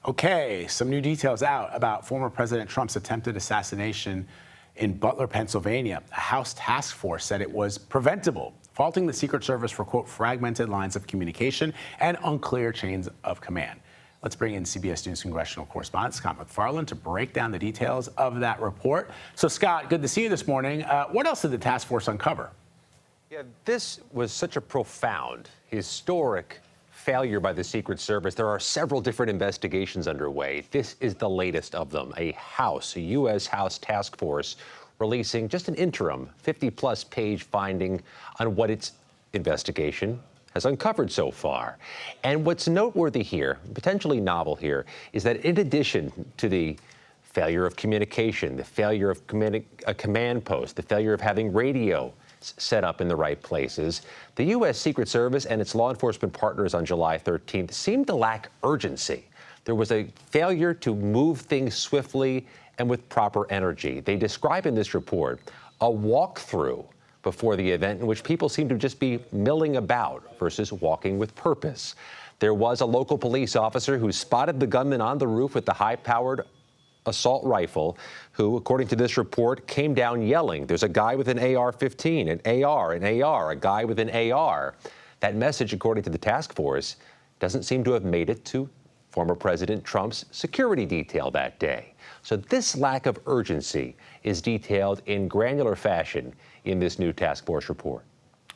Okay, some new details out about former President Trump's attempted assassination in Butler, Pennsylvania. A House task force said it was preventable, faulting the Secret Service for, quote, fragmented lines of communication and unclear chains of command. Let's bring in CBS News congressional correspondent Scott MacFarlane to break down the details of that report. So, Scott, good to see you this morning. What else did the task force uncover? Yeah, this was such a profound, historic failure by the Secret Service. There are several different investigations underway. This is the latest of them. A U.S. House task force releasing just an interim 50-plus page finding on what its investigation has uncovered so far. And what's noteworthy here, potentially novel here, is that in addition to the failure of communication, the failure of a command post, the failure of having radio set up in the right places, the U.S. Secret Service and its law enforcement partners on July 13th seemed to lack urgency. There was a failure to move things swiftly and with proper energy. They describe in this report a walkthrough before the event in which people seemed to just be milling about versus walking with purpose. There was a local police officer who spotted the gunman on the roof with the high-powered assault rifle who, according to this report, came down yelling, "There's a guy with an AR-15, an AR, a guy with an AR." That message, according to the task force, doesn't seem to have made it to former President Trump's security detail that day. So this lack of urgency is detailed in granular fashion in this new task force report.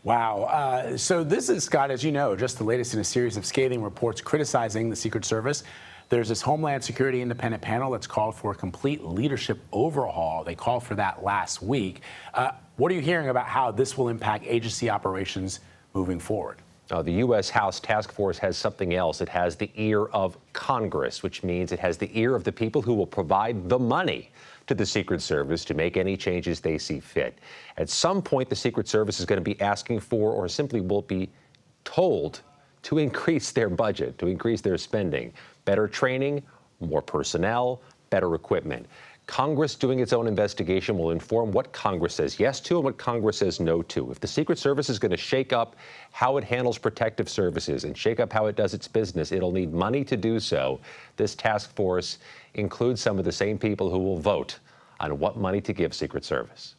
Wow. So this is, Scott, as you know, just the latest in a series of scathing reports criticizing the Secret Service. There's this Homeland Security independent panel that's called for a complete leadership overhaul. They called for that last week. What are you hearing about how this will impact agency operations moving forward? The U.S. House task force has something else. It has the ear of Congress, which means it has the ear of the people who will provide the money to the Secret Service to make any changes they see fit. At some point, the Secret Service is going to be asking for, or simply will be told, to increase their budget, to increase their spending. Better training, more personnel, better equipment. Congress doing its own investigation will inform what Congress says yes to and what Congress says no to. If the Secret Service is going to shake up how it handles protective services and shake up how it does its business, it'll need money to do so. This task force includes some of the same people who will vote on what money to give Secret Service.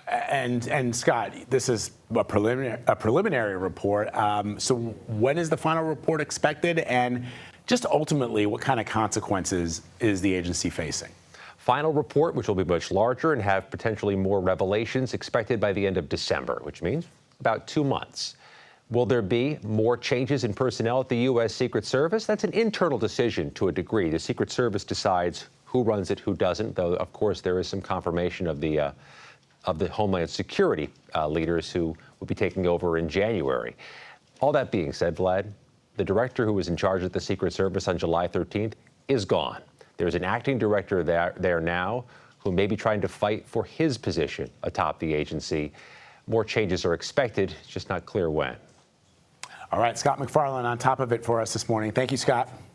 And Scott, this is a preliminary report. So when is the final report expected? And just ultimately, what kind of consequences is the agency facing? Final report, which will be much larger and have potentially more revelations, expected by the end of December, which means about 2 months. Will there be more changes in personnel at the U.S. Secret Service? That's an internal decision to a degree. The Secret Service decides who runs it, who doesn't, though, of course, there is some confirmation of the Homeland Security leaders who will be taking over in January. All that being said, Vlad, the director who was in charge of the Secret Service on July 13th is gone. There's an acting director there now who may be trying to fight for his position atop the agency. More changes are expected, it's just not clear when. All right, Scott MacFarlane on top of it for us this morning. Thank you, Scott.